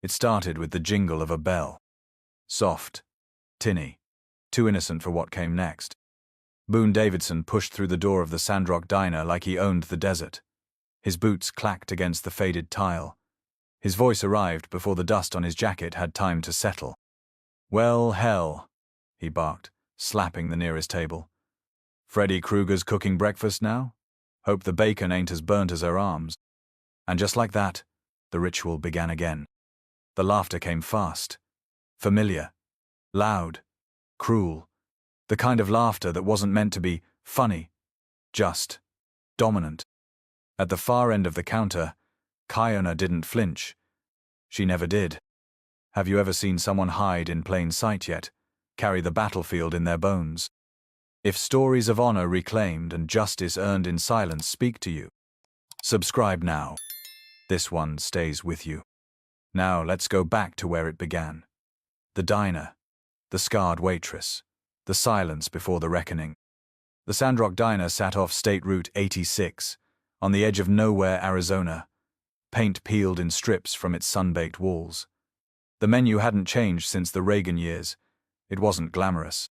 It started with the jingle of a bell. Soft, tinny, too innocent for what came next. Boone Davidson pushed through the door of the Sandrock Diner like he owned the desert. His boots clacked against the faded tile. His voice arrived before the dust on his jacket had time to settle. "Well, hell," he barked, slapping the nearest table. "Freddy Krueger's cooking breakfast now? Hope the bacon ain't as burnt as her arms." And just like that, the ritual began again. The laughter came fast, familiar, loud, cruel, the kind of laughter that wasn't meant to be funny, just dominant. At the far end of the counter, Kaionah didn't flinch. She never did. Have you ever seen someone hide in plain sight yet, carry the battlefield in their bones? If stories of honor reclaimed and justice earned in silence speak to you, subscribe now. This one stays with you. Now let's go back to where it began. The diner, the scarred waitress, the silence before the reckoning. The Sandrock Diner sat off State Route 86, on the edge of nowhere, Arizona, paint peeled in strips from its sun-baked walls. The menu hadn't changed since the Reagan years. It wasn't glamorous.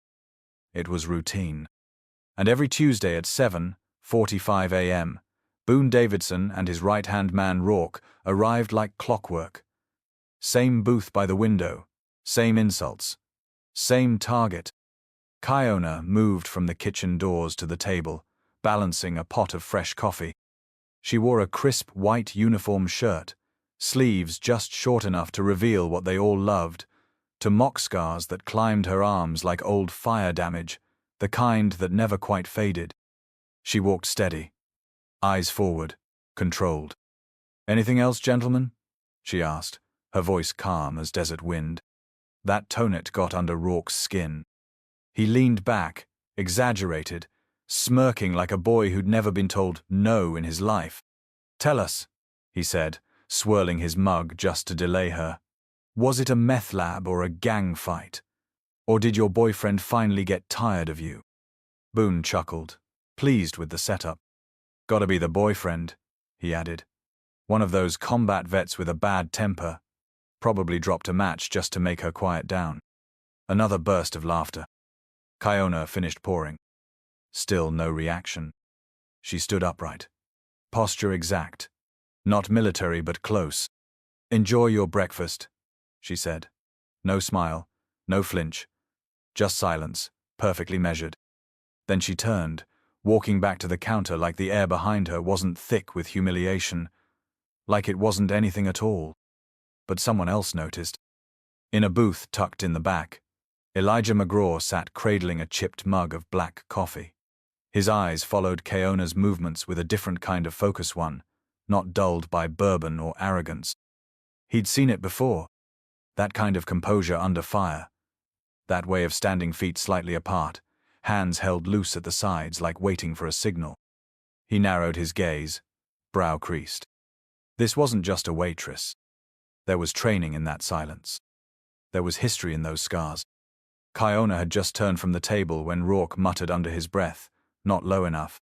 It was routine. And every Tuesday at 7:45 a.m., Boone Davidson and his right-hand man Rourke arrived like clockwork. Same booth by the window, same insults, same target. Kaionah moved from the kitchen doors to the table, balancing a pot of fresh coffee. She wore a crisp white uniform shirt, sleeves just short enough to reveal what they all loved, to mock scars that climbed her arms like old fire damage, the kind that never quite faded. She walked steady, eyes forward, controlled. "Anything else, gentlemen?" she asked, her voice calm as desert wind. That tonette got under Rourke's skin. He leaned back, exaggerated, smirking like a boy who'd never been told no in his life. "Tell us," he said, swirling his mug just to delay her. "Was it a meth lab or a gang fight? Or did your boyfriend finally get tired of you?" Boone chuckled, pleased with the setup. "Gotta be the boyfriend," he added. "One of those combat vets with a bad temper. Probably dropped a match just to make her quiet down." Another burst of laughter. Kaionah finished pouring. Still no reaction. She stood upright. Posture exact. Not military, but close. "Enjoy your breakfast," she said. No smile, no flinch. Just silence, perfectly measured. Then she turned, walking back to the counter like the air behind her wasn't thick with humiliation, like it wasn't anything at all. But someone else noticed. In a booth tucked in the back, Elijah McGraw sat cradling a chipped mug of black coffee. His eyes followed Kaionah's movements with a different kind of focus, one, not dulled by bourbon or arrogance. He'd seen it before. That kind of composure under fire. That way of standing feet slightly apart, hands held loose at the sides like waiting for a signal. He narrowed his gaze, brow creased. This wasn't just a waitress. There was training in that silence. There was history in those scars. Kaionah had just turned from the table when Rourke muttered under his breath, not low enough.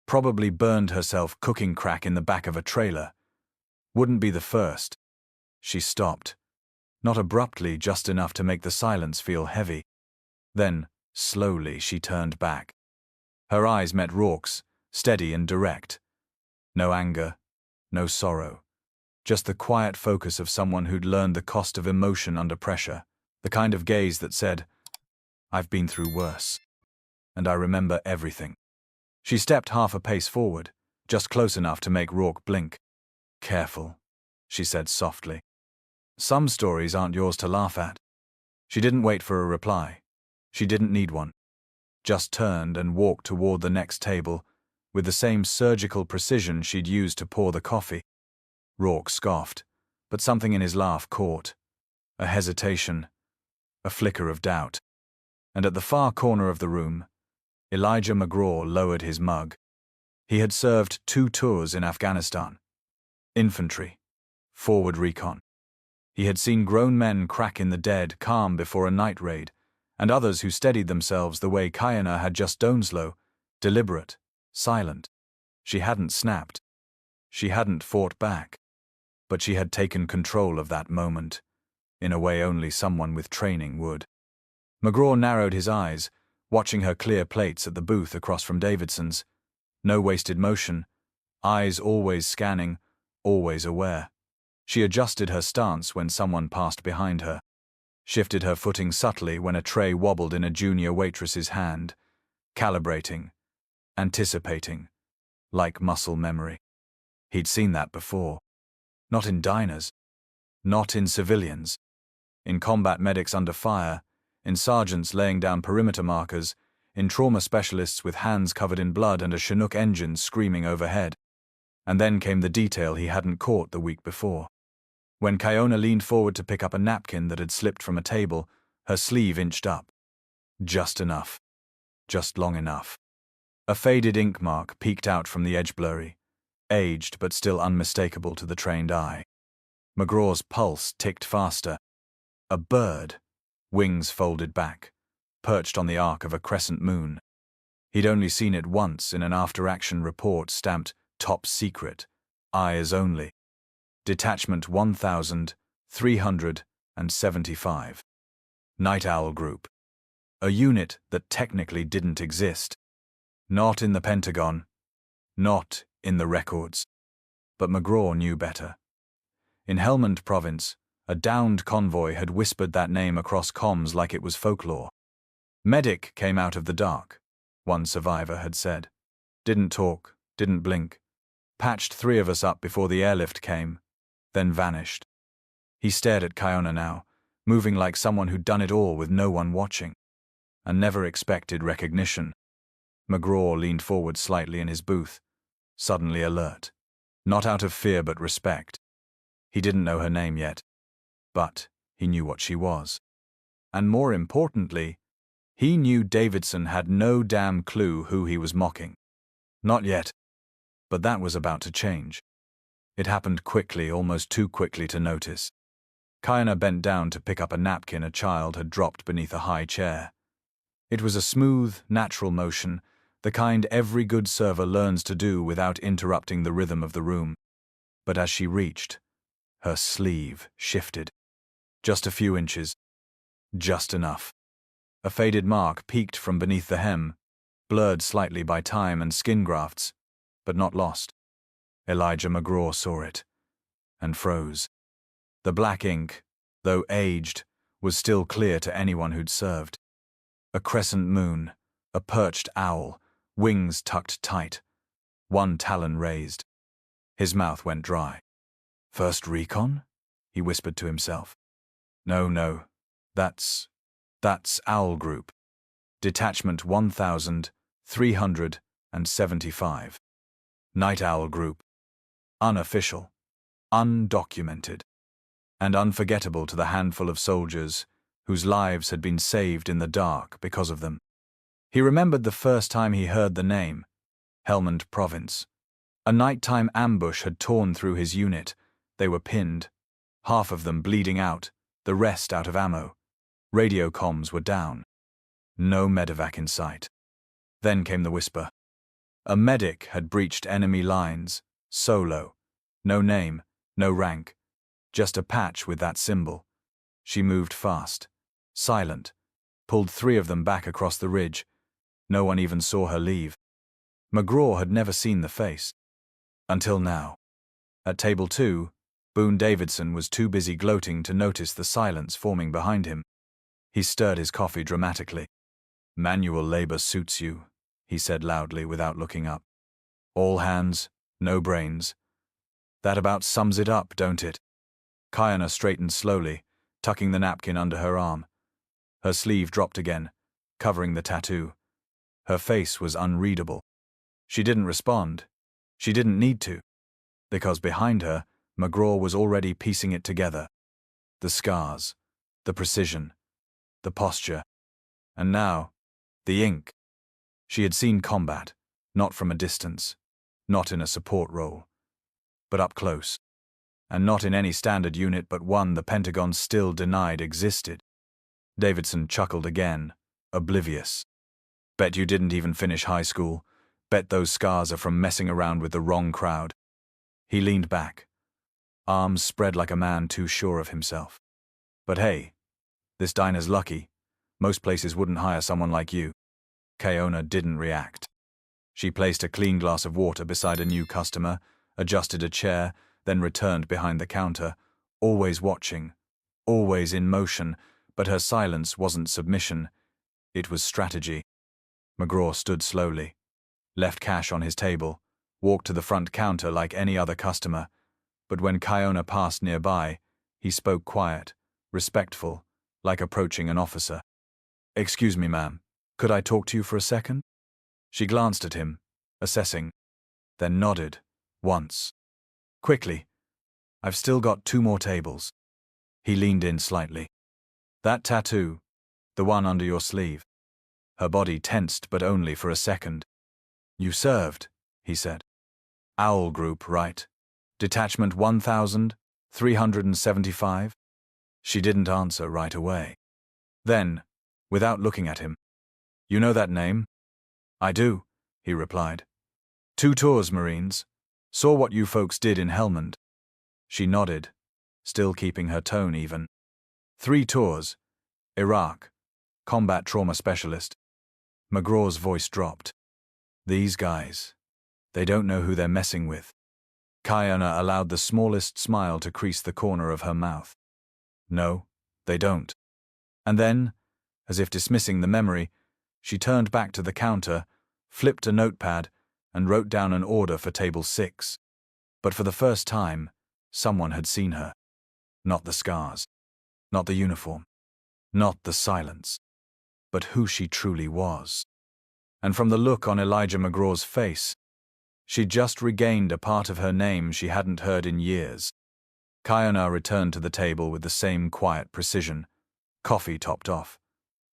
Probably burned herself cooking crack in the back of a trailer. Wouldn't be the first. She stopped. Not abruptly, just enough to make the silence feel heavy. Then, slowly, she turned back. Her eyes met Rourke's, steady and direct. No anger, no sorrow. Just the quiet focus of someone who'd learned the cost of emotion under pressure. The kind of gaze that said, "I've been through worse. And I remember everything." She stepped half a pace forward, just close enough to make Rourke blink. "Careful," she said softly. "Some stories aren't yours to laugh at." She didn't wait for a reply. She didn't need one. Just turned and walked toward the next table, with the same surgical precision she'd used to pour the coffee. Rourke scoffed, but something in his laugh caught. A hesitation, a flicker of doubt. And at the far corner of the room, Elijah McGraw lowered his mug. He had served 2 tours in Afghanistan. Infantry, forward recon. He had seen grown men crack in the dead calm before a night raid, and others who steadied themselves the way Kaionah had just done slow, deliberate, silent. She hadn't snapped. She hadn't fought back. but she had taken control of that moment, in a way only someone with training would. McGraw narrowed his eyes, watching her clear plates at the booth across from Davidson's. No wasted motion, eyes always scanning, always aware. She adjusted her stance when someone passed behind her, shifted her footing subtly when a tray wobbled in a junior waitress's hand, calibrating, anticipating, like muscle memory. He'd seen that before. Not in diners, not in civilians, in combat medics under fire, in sergeants laying down perimeter markers, in trauma specialists with hands covered in blood and a Chinook engine screaming overhead. And then came the detail he hadn't caught the week before. When Kaionah leaned forward to pick up a napkin that had slipped from a table, her sleeve inched up. Just enough. Just long enough. A faded ink mark peeked out from the edge blurry, aged but still unmistakable to the trained eye. McGraw's pulse ticked faster. A bird, wings folded back, perched on the arc of a crescent moon. He'd only seen it once in an after-action report stamped Top Secret, Eyes Only. Detachment 1375. Night Owl Group. A unit that technically didn't exist. Not in the Pentagon. Not in the records. But McGraw knew better. In Helmand Province, a downed convoy had whispered that name across comms like it was folklore. Medic came out of the dark, one survivor had said. Didn't talk, didn't blink. Patched 3 of us up before the airlift came, then vanished. He stared at Kaionah now, moving like someone who'd done it all with no one watching, and never expected recognition. McGraw leaned forward slightly in his booth, suddenly alert. Not out of fear but respect. He didn't know her name yet, but he knew what she was. And more importantly, he knew Davidson had no damn clue who he was mocking. Not yet. But that was about to change. It happened quickly, almost too quickly to notice. Kaionah bent down to pick up a napkin a child had dropped beneath a high chair. It was a smooth, natural motion, the kind every good server learns to do without interrupting the rhythm of the room. But as she reached, her sleeve shifted. Just a few inches. Just enough. A faded mark peeked from beneath the hem, blurred slightly by time and skin grafts, but not lost. Elijah McGraw saw it, and froze. The black ink, though aged, was still clear to anyone who'd served. A crescent moon, a perched owl, wings tucked tight, one talon raised. His mouth went dry. First recon? He whispered to himself. No, that's Owl Group. Detachment 1375. Night Owl Group. Unofficial, undocumented, and unforgettable to the handful of soldiers whose lives had been saved in the dark because of them. He remembered the first time he heard the name, Helmand Province. A nighttime ambush had torn through his unit. They were pinned, half of them bleeding out, the rest out of ammo. Radio comms were down. No medevac in sight. Then came the whisper. A medic had breached enemy lines, solo. No name, no rank, just a patch with that symbol. She moved fast, silent, pulled 3 of them back across the ridge. No one even saw her leave. McGraw had never seen the face. Until now. At table 2, Boone Davidson was too busy gloating to notice the silence forming behind him. He stirred his coffee dramatically. Manual labor suits you, he said loudly without looking up. All hands, no brains. That about sums it up, don't it? Kaionah straightened slowly, tucking the napkin under her arm. Her sleeve dropped again, covering the tattoo. Her face was unreadable. She didn't respond. She didn't need to, because behind her, McGraw was already piecing it together. The scars, the precision, the posture, and now, the ink. She had seen combat, not from a distance, not in a support role, but up close, and not in any standard unit but one the Pentagon still denied existed. Davidson chuckled again, oblivious. Bet you didn't even finish high school. Bet those scars are from messing around with the wrong crowd. He leaned back. arms spread like a man too sure of himself. But hey, this diner's lucky. Most places wouldn't hire someone like you. Kaionah didn't react. She placed a clean glass of water beside a new customer, adjusted a chair, then returned behind the counter, always watching, always in motion, but her silence wasn't submission. It was strategy. McGraw stood slowly, left cash on his table, walked to the front counter like any other customer, but when Kaionah passed nearby, he spoke quiet, respectful, like approaching an officer. "Excuse me, ma'am. Could I talk to you for a second?" She glanced at him, assessing, then nodded, once. "Quickly. I've still got 2 more tables." He leaned in slightly. "That tattoo, the one under your sleeve." Her body tensed, but only for a second. "You served," he said. "Owl Group, right? Detachment 1375? She didn't answer right away. Then, without looking at him, "You know that name?" "I do," he replied. "2 tours, Marines. Saw what you folks did in Helmand." She nodded, still keeping her tone even. 3 tours. Iraq. Combat trauma specialist. McGraw's voice dropped. "These guys. They don't know who they're messing with." Kaionah allowed the smallest smile to crease the corner of her mouth. "No, they don't." And then, as if dismissing the memory, she turned back to the counter, flipped a notepad, and wrote down an order for table 6. But for the first time, someone had seen her. Not the scars, not the uniform, not the silence, but who she truly was. And from the look on Elijah McGraw's face, she'd just regained a part of her name she hadn't heard in years. Kaionah returned to the table with the same quiet precision. Coffee topped off,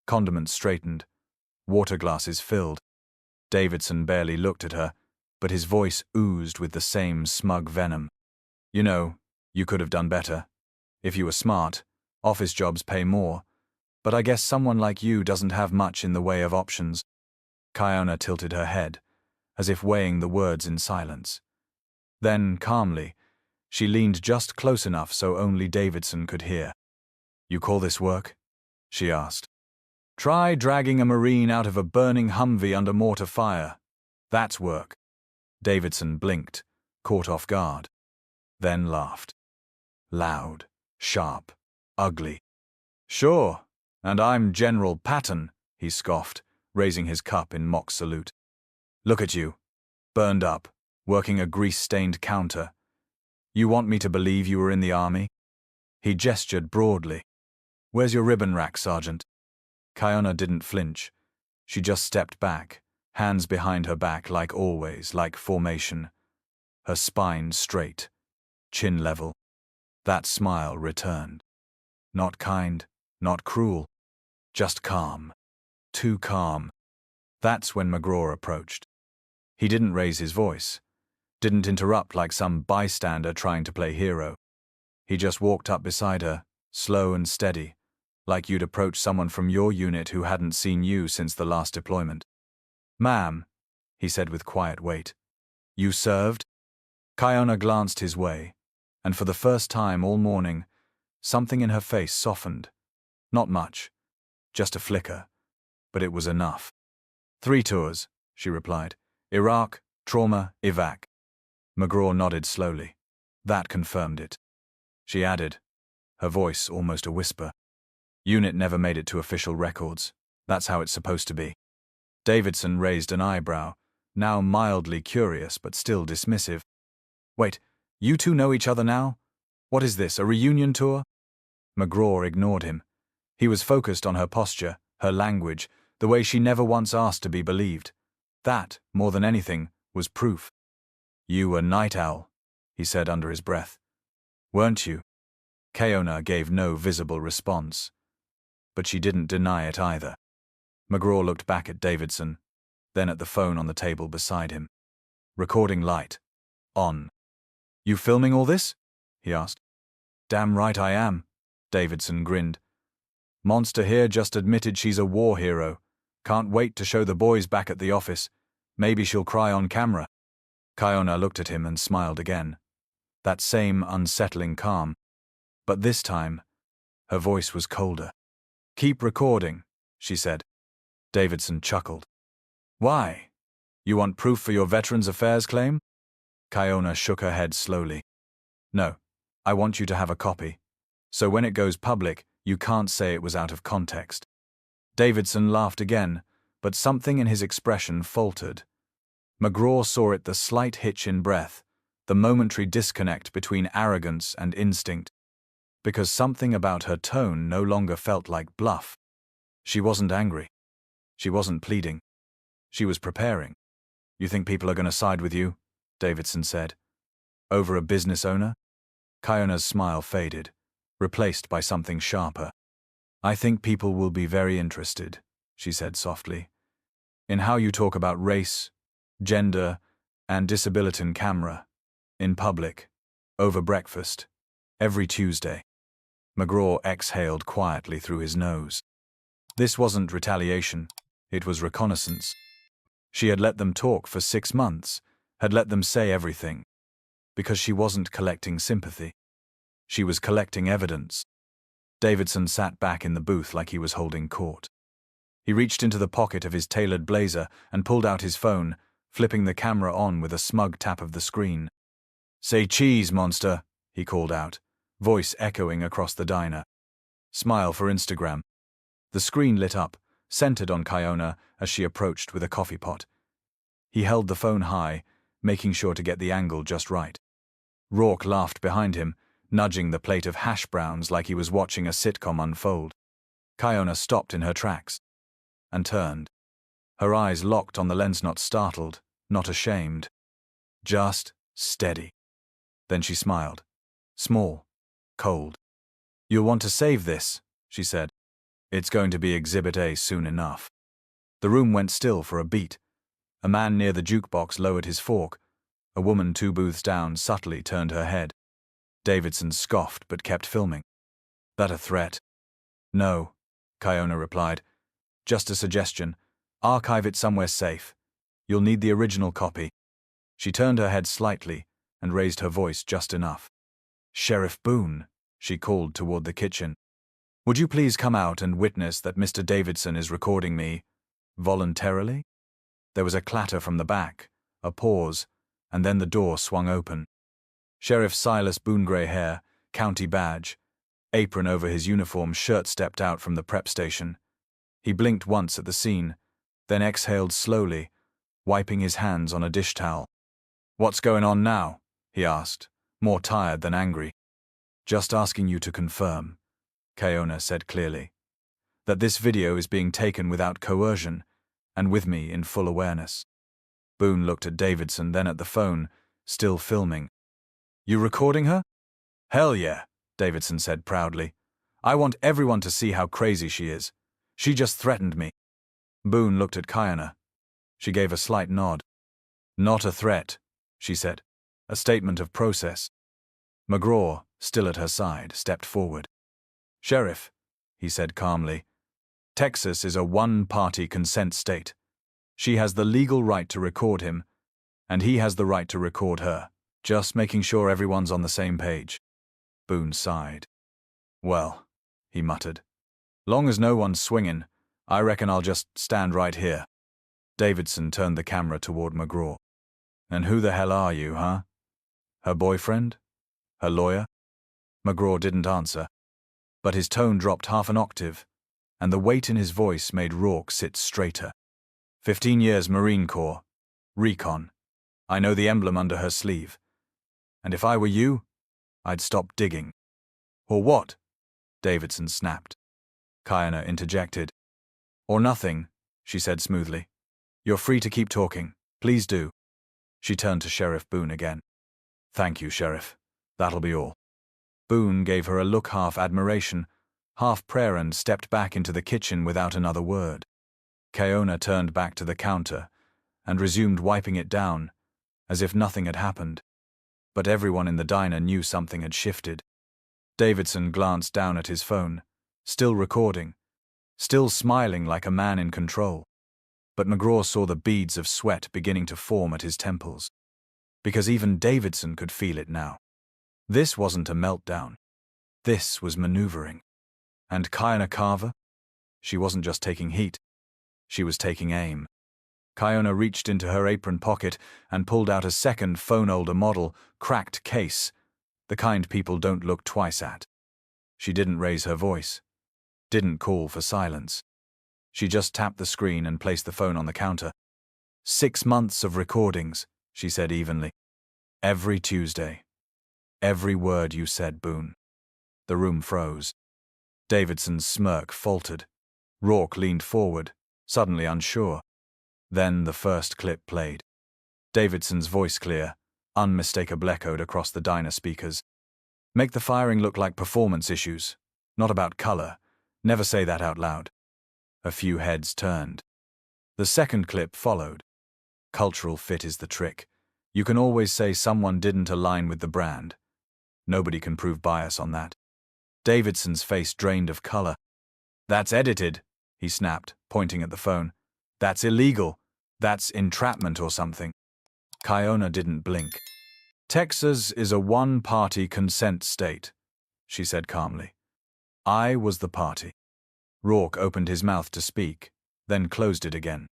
condiments straightened, water glasses filled. Davidson barely looked at her, but his voice oozed with the same smug venom. "You know, you could have done better. If you were smart, office jobs pay more, but I guess someone like you doesn't have much in the way of options." Kaionah tilted her head, as if weighing the words in silence. Then, calmly, she leaned just close enough so only Davidson could hear. "You call this work?" she asked. "Try dragging a Marine out of a burning Humvee under mortar fire. That's work." Davidson blinked, caught off guard, then laughed. Loud, sharp, ugly. "Sure, and I'm General Patton," he scoffed, raising his cup in mock salute. "Look at you, burned up, working a grease-stained counter. You want me to believe you were in the army?" He gestured broadly. "Where's your ribbon rack, Sergeant?" Kaionah didn't flinch. She just stepped back, hands behind her back like always, like formation. Her spine straight, chin level. That smile returned. Not kind, not cruel, just calm. Too calm. That's when McGraw approached. He didn't raise his voice, didn't interrupt like some bystander trying to play hero. He just walked up beside her, slow and steady, like you'd approach someone from your unit who hadn't seen you since the last deployment. "Ma'am," he said with quiet weight, "you served?" Kaionah glanced his way, and for the first time all morning, something in her face softened. Not much, just a flicker, but it was enough. 3 tours, she replied. Iraq, trauma, evac. McGraw nodded slowly. That confirmed it. She added, her voice almost a whisper. Unit never made it to official records. That's how it's supposed to be. Davidson raised an eyebrow, now mildly curious but still dismissive. Wait, you two know each other now? What is this, a reunion tour? McGraw ignored him. He was focused on her posture, her language, the way she never once asked to be believed. That, more than anything, was proof. You a night owl, he said under his breath. Weren't you? Kaionah gave no visible response. But she didn't deny it either. McGraw looked back at Davidson, then at the phone on the table beside him. Recording light. On. You filming all this? He asked. Damn right I am, Davidson grinned. Monster here just admitted she's a war hero. Can't wait to show the boys back at the office. Maybe she'll cry on camera. Kaionah looked at him and smiled again. That same unsettling calm. But this time, her voice was colder. "Keep recording," she said. Davidson chuckled. "Why? You want proof for your Veterans Affairs claim?" Kaionah shook her head slowly. "No, I want you to have a copy. So when it goes public, you can't say it was out of context." Davidson laughed again, but something in his expression faltered. McGraw saw it, the slight hitch in breath, the momentary disconnect between arrogance and instinct. Because something about her tone no longer felt like bluff. She wasn't angry. She wasn't pleading. She was preparing. "You think people are going to side with you?" Davidson said. "Over a business owner?" Kaionah's smile faded, replaced by something sharper. "I think people will be very interested," she said softly, "in how you talk about race, gender, and disability on camera, in public, over breakfast, every Tuesday." McGraw exhaled quietly through his nose. This wasn't retaliation, it was reconnaissance. She had let them talk for 6 months, had let them say everything. Because she wasn't collecting sympathy. She was collecting evidence. Davidson sat back in the booth like he was holding court. He reached into the pocket of his tailored blazer and pulled out his phone, flipping the camera on with a smug tap of the screen. "Say cheese, monster," he called out, voice echoing across the diner. "Smile for Instagram." The screen lit up, centered on Kaionah as she approached with a coffee pot. He held the phone high, making sure to get the angle just right. Rourke laughed behind him, nudging the plate of hash browns like he was watching a sitcom unfold. Kaionah stopped in her tracks and turned. Her eyes locked on the lens, not startled, not ashamed. Just steady. Then she smiled. Small. Cold. "You'll want to save this," she said. "It's going to be Exhibit A soon enough." The room went still for a beat. A man near the jukebox lowered his fork. A woman 2 booths down subtly turned her head. Davidson scoffed but kept filming. "That a threat?" "No," Kaionah replied. "Just a suggestion. Archive it somewhere safe. You'll need the original copy." She turned her head slightly and raised her voice just enough. "Sheriff Boone," she called toward the kitchen. "Would you please come out and witness that Mr. Davidson is recording me voluntarily?" There was a clatter from the back, a pause, and then the door swung open. Sheriff Silas Boone, gray hair, county badge, apron over his uniform shirt, stepped out from the prep station. He blinked once at the scene, then exhaled slowly, wiping his hands on a dish towel. "What's going on now?" he asked, more tired than angry. "Just asking you to confirm," Kaionah said clearly, "that this video is being taken without coercion and with me in full awareness." Boone looked at Davidson, then at the phone, still filming. "You recording her?" "Hell yeah," Davidson said proudly. "I want everyone to see how crazy she is. She just threatened me." Boone looked at Kaionah. She gave a slight nod. "Not a threat," she said. "A statement of process." McGraw, still at her side, stepped forward. "Sheriff," he said calmly, "Texas is a one-party consent state. She has the legal right to record him, and he has the right to record her. Just making sure everyone's on the same page." Boone sighed. "Well," he muttered, "long as no one's swinging, I reckon I'll just stand right here." Davidson turned the camera toward McGraw. "And who the hell are you, huh? Her boyfriend? Her lawyer?" McGraw didn't answer, but his tone dropped half an octave, and the weight in his voice made Rourke sit straighter. 15 years Marine Corps. Recon. I know the emblem under her sleeve. And if I were you, I'd stop digging." "Or what?" Davidson snapped. Kaionah interjected. "Or nothing," she said smoothly. "You're free to keep talking. Please do." She turned to Sheriff Boone again. "Thank you, Sheriff. That'll be all." Boone gave her a look, half admiration, half prayer, and stepped back into the kitchen without another word. Kaionah turned back to the counter and resumed wiping it down, as if nothing had happened. But everyone in the diner knew something had shifted. Davidson glanced down at his phone, still recording, still smiling like a man in control. But McGraw saw the beads of sweat beginning to form at his temples. Because even Davidson could feel it now. This wasn't a meltdown. This was maneuvering. And Kaionah Carver? She wasn't just taking heat. She was taking aim. Kaionah reached into her apron pocket and pulled out a second phone-older model, cracked case, the kind people don't look twice at. She didn't raise her voice. Didn't call for silence. She just tapped the screen and placed the phone on the counter. 6 months of recordings, she said evenly. Every Tuesday. Every word you said, Boone. The room froze. Davidson's smirk faltered. Rourke leaned forward, suddenly unsure. Then the first clip played. Davidson's voice clear, unmistakable echoed across the diner speakers. Make the firing look like performance issues, not about color. Never say that out loud. A few heads turned. The second clip followed. Cultural fit is the trick. You can always say someone didn't align with the brand. Nobody can prove bias on that. Davidson's face drained of color. That's edited, he snapped, pointing at the phone. That's illegal. That's entrapment or something. Kaionah didn't blink. Texas is a one-party consent state, she said calmly. I was the party. Rourke opened his mouth to speak, then closed it again.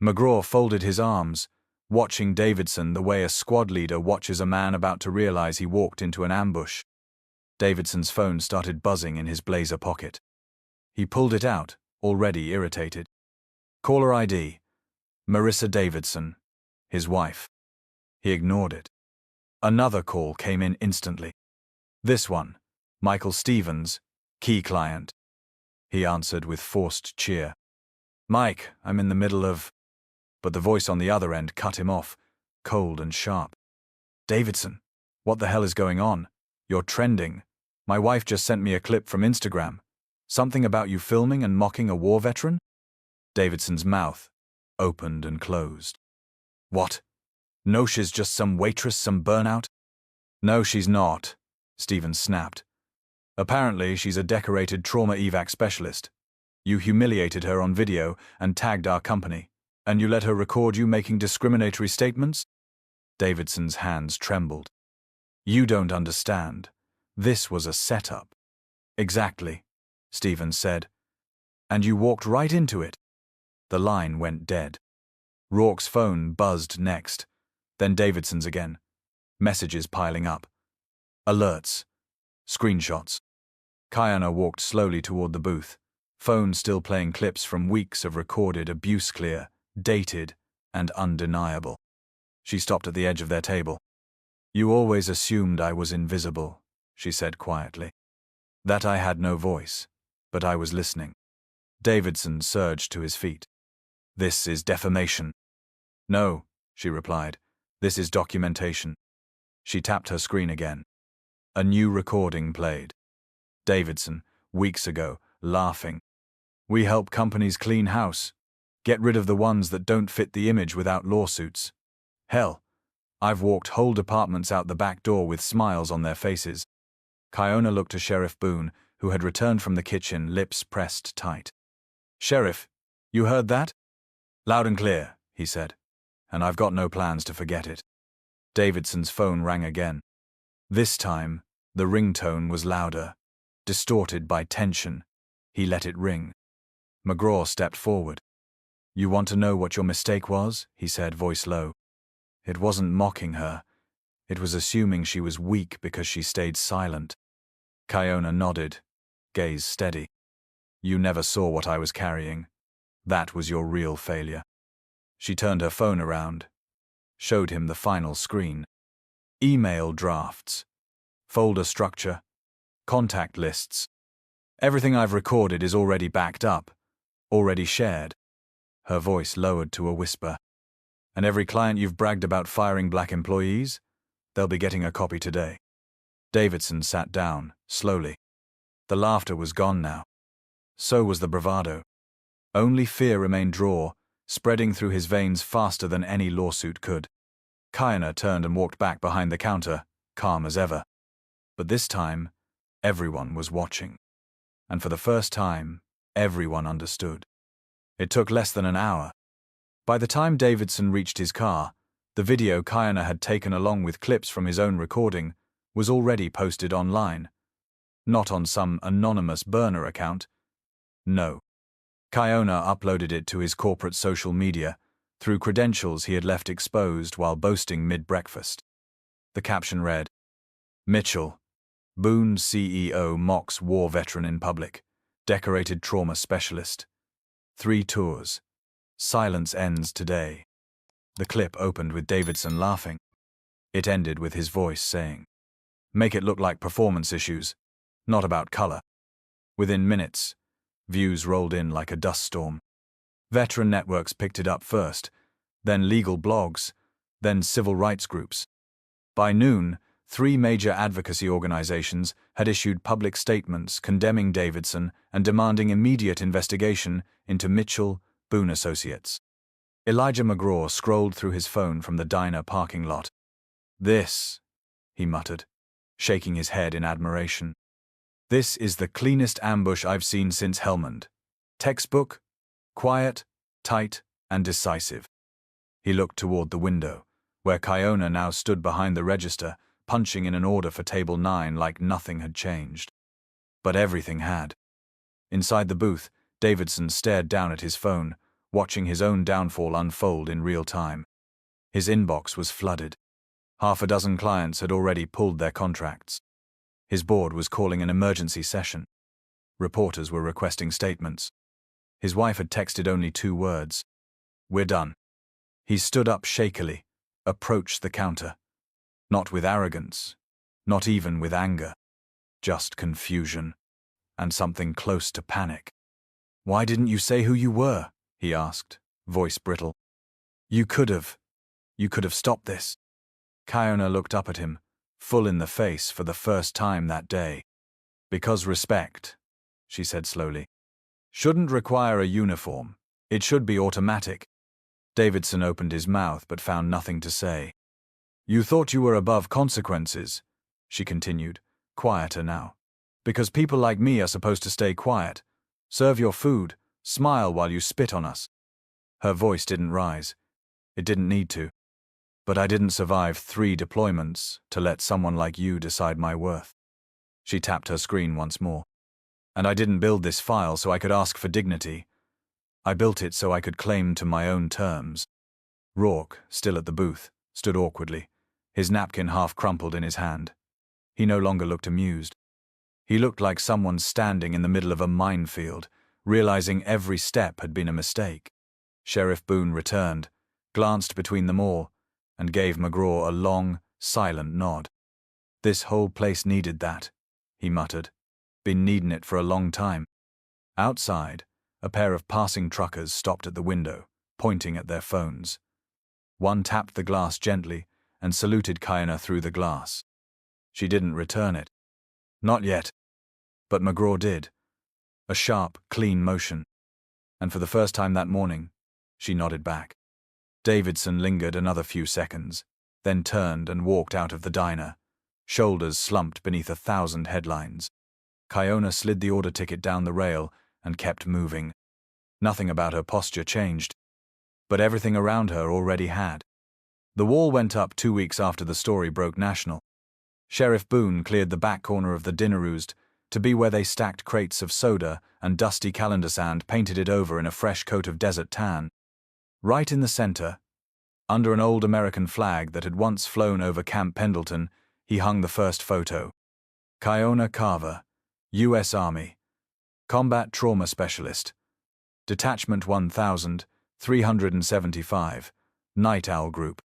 McGraw folded his arms, watching Davidson the way a squad leader watches a man about to realize he walked into an ambush. Davidson's phone started buzzing in his blazer pocket. He pulled it out, already irritated. Caller ID. Marissa Davidson, his wife. He ignored it. Another call came in instantly. This one, Michael Stevens, key client. He answered with forced cheer. Mike, I'm in the middle of... But the voice on the other end cut him off, cold and sharp. Davidson, what the hell is going on? You're trending. My wife just sent me a clip from Instagram. Something about you filming and mocking a war veteran? Davidson's mouth opened and closed. What? No, she's just some waitress, some burnout? No, she's not, Stevens snapped. Apparently, she's a decorated trauma evac specialist. You humiliated her on video and tagged our company, and you let her record you making discriminatory statements? Davidson's hands trembled. You don't understand. This was a setup. Exactly, Stevens said. And you walked right into it. The line went dead. Rourke's phone buzzed next, then Davidson's again. Messages piling up. Alerts. Screenshots. Kaionah walked slowly toward the booth, phone still playing clips from weeks of recorded abuse, clear, dated, and undeniable. She stopped at the edge of their table. You always assumed I was invisible, she said quietly. That I had no voice, but I was listening. Davidson surged to his feet. This is defamation. No, she replied. This is documentation. She tapped her screen again. A new recording played. Davidson, weeks ago, laughing. We help companies clean house. Get rid of the ones that don't fit the image without lawsuits. Hell, I've walked whole departments out the back door with smiles on their faces. Kaionah looked to Sheriff Boone, who had returned from the kitchen, lips pressed tight. Sheriff, you heard that? Loud and clear, he said. And I've got no plans to forget it. Davidson's phone rang again. This time, the ringtone was louder, distorted by tension. He let it ring. McGraw stepped forward. You want to know what your mistake was? He said, voice low. It wasn't mocking her. It was assuming she was weak because she stayed silent. Kaionah nodded, gaze steady. You never saw what I was carrying. That was your real failure. She turned her phone around, showed him the final screen. Email drafts, folder structure, contact lists. Everything I've recorded is already backed up, already shared. Her voice lowered to a whisper. And every client you've bragged about firing black employees, they'll be getting a copy today. Davidson sat down, slowly. The laughter was gone now. So was the bravado. Only fear remained raw, spreading through his veins faster than any lawsuit could. Kaionah turned and walked back behind the counter, calm as ever. But this time, everyone was watching. And for the first time, everyone understood. It took less than an hour. By the time Davidson reached his car, the video Kaionah had taken along with clips from his own recording was already posted online. Not on some anonymous burner account. No. Kaionah uploaded it to his corporate social media through credentials he had left exposed while boasting mid-breakfast. The caption read, "Mitchell, Boone CEO mocks war veteran in public, decorated trauma specialist. 3 tours. Silence ends today." The clip opened with Davidson laughing. It ended with his voice saying, "Make it look like performance issues, not about color." Within minutes, views rolled in like a dust storm. Veteran networks picked it up first, then legal blogs, then civil rights groups. By noon, 3 major advocacy organizations had issued public statements condemning Davidson and demanding immediate investigation into Mitchell, Boone Associates. Elijah McGraw scrolled through his phone from the diner parking lot. "This," he muttered, shaking his head in admiration. "This is the cleanest ambush I've seen since Helmand. Textbook, quiet, tight, and decisive." He looked toward the window, where Kaionah now stood behind the register, punching in an order for Table 9 like nothing had changed. But everything had. Inside the booth, Davidson stared down at his phone, watching his own downfall unfold in real time. His inbox was flooded. 6 clients had already pulled their contracts. His board was calling an emergency session. Reporters were requesting statements. His wife had texted only 2 words. "We're done." He stood up shakily, approached the counter. Not with arrogance, not even with anger. Just confusion, and something close to panic. "Why didn't you say who you were?" he asked, voice brittle. You could have stopped this." Kaionah looked up at him, full in the face for the first time that day. "Because respect," she said slowly, "shouldn't require a uniform. It should be automatic." Davidson opened his mouth but found nothing to say. "You thought you were above consequences," she continued, quieter now. "Because people like me are supposed to stay quiet. Serve your food, smile while you spit on us." Her voice didn't rise. It didn't need to. "But I didn't survive 3 deployments to let someone like you decide my worth." She tapped her screen once more. "And I didn't build this file so I could ask for dignity. I built it so I could claim to my own terms." Rourke, still at the booth, stood awkwardly, his napkin half crumpled in his hand. He no longer looked amused. He looked like someone standing in the middle of a minefield, realizing every step had been a mistake. Sheriff Boone returned, glanced between them all, and gave McGraw a long, silent nod. "This whole place needed that," he muttered. "Been needin' it for a long time." Outside, a pair of passing truckers stopped at the window, pointing at their phones. One tapped the glass gently and saluted Kaionah through the glass. She didn't return it. Not yet. But McGraw did. A sharp, clean motion. And for the first time that morning, she nodded back. Davidson lingered another few seconds, then turned and walked out of the diner, shoulders slumped beneath 1,000 headlines. Kaionah slid the order ticket down the rail and kept moving. Nothing about her posture changed, but everything around her already had. The wall went up 2 weeks after the story broke national. Sheriff Boone cleared the back corner of the dinner roost to be where they stacked crates of soda and dusty calendar sand painted it over in a fresh coat of desert tan. Right in the center, under an old American flag that had once flown over Camp Pendleton, he hung the first photo. Kaionah Carver, U.S. Army, Combat Trauma Specialist, Detachment 1375, Night Owl Group.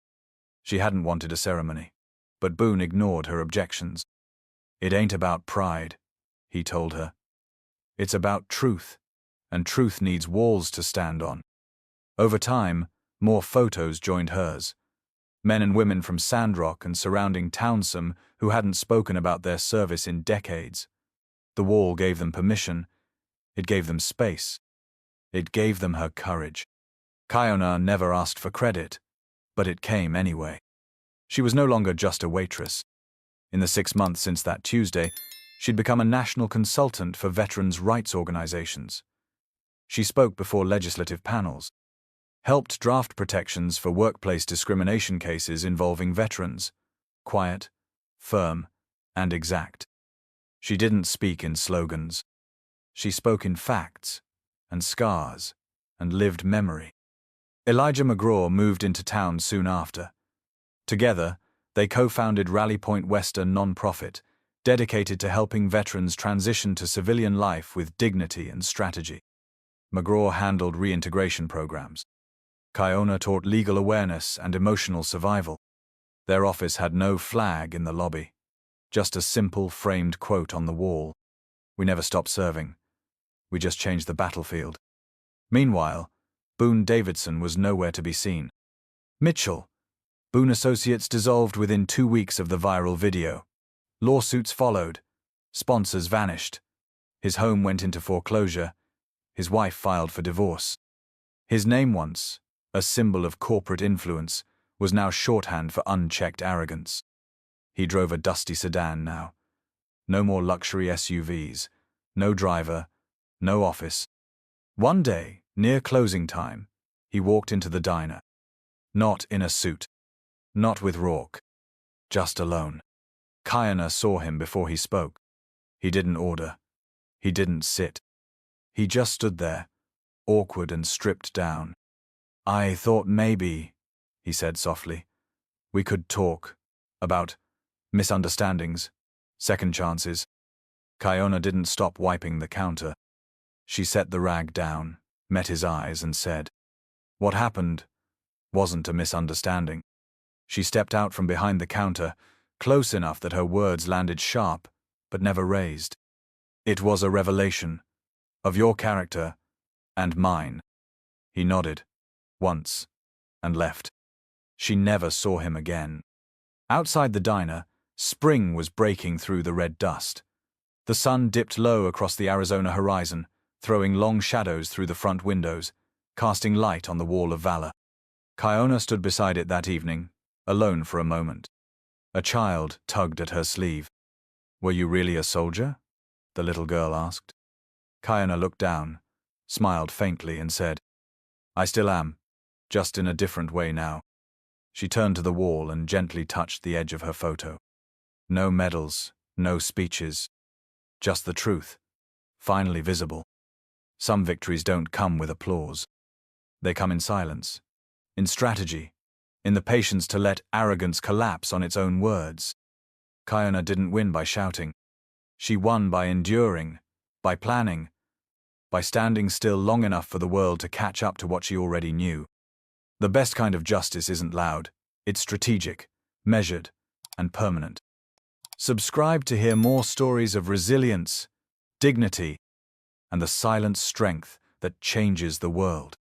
She hadn't wanted a ceremony, but Boone ignored her objections. "It ain't about pride," he told her. "It's about truth, and truth needs walls to stand on." Over time, more photos joined hers. Men and women from Sandrock and surrounding townsome who hadn't spoken about their service in decades. The wall gave them permission. It gave them space. It gave them her courage. Kaionah never asked for credit, but it came anyway. She was no longer just a waitress. In the 6 months since that Tuesday, she'd become a national consultant for veterans' rights organizations. She spoke before legislative panels, helped draft protections for workplace discrimination cases involving veterans. Quiet, firm, and exact. She didn't speak in slogans. She spoke in facts, and scars, and lived memory. Elijah McGraw moved into town soon after. Together, they co-founded Rally Point Western nonprofit, dedicated to helping veterans transition to civilian life with dignity and strategy. McGraw handled reintegration programs. Kaionah taught legal awareness and emotional survival. Their office had no flag in the lobby, just a simple framed quote on the wall. "We never stopped serving. We just changed the battlefield." Meanwhile, Boone Davidson was nowhere to be seen. Mitchell, Boone Associates dissolved within 2 weeks of the viral video. Lawsuits followed. Sponsors vanished. His home went into foreclosure. His wife filed for divorce. His name once, a symbol of corporate influence, was now shorthand for unchecked arrogance. He drove a dusty sedan now. No more luxury SUVs. No driver. No office. One day, near closing time, he walked into the diner. Not in a suit. Not with Rourke. Just alone. Kaionah saw him before he spoke. He didn't order. He didn't sit. He just stood there, awkward and stripped down. "I thought maybe," he said softly, "we could talk about misunderstandings, second chances." Kaionah didn't stop wiping the counter. She set the rag down, met his eyes, and said, "What happened wasn't a misunderstanding." She stepped out from behind the counter, close enough that her words landed sharp, but never raised. "It was a revelation of your character and mine." He nodded, once, and left. She never saw him again. Outside the diner, spring was breaking through the red dust. The sun dipped low across the Arizona horizon, throwing long shadows through the front windows, casting light on the wall of valor. Kaionah stood beside it that evening, alone for a moment. A child tugged at her sleeve. "Were you really a soldier?" the little girl asked. Kaionah looked down, smiled faintly, and said, "I still am, just in a different way now." She turned to the wall and gently touched the edge of her photo. No medals, no speeches, just the truth, finally visible. Some victories don't come with applause. They come in silence, in strategy, in the patience to let arrogance collapse on its own words. Kaionah didn't win by shouting. She won by enduring, by planning, by standing still long enough for the world to catch up to what she already knew. The best kind of justice isn't loud, it's strategic, measured, and permanent. Subscribe to hear more stories of resilience, dignity, and the silent strength that changes the world.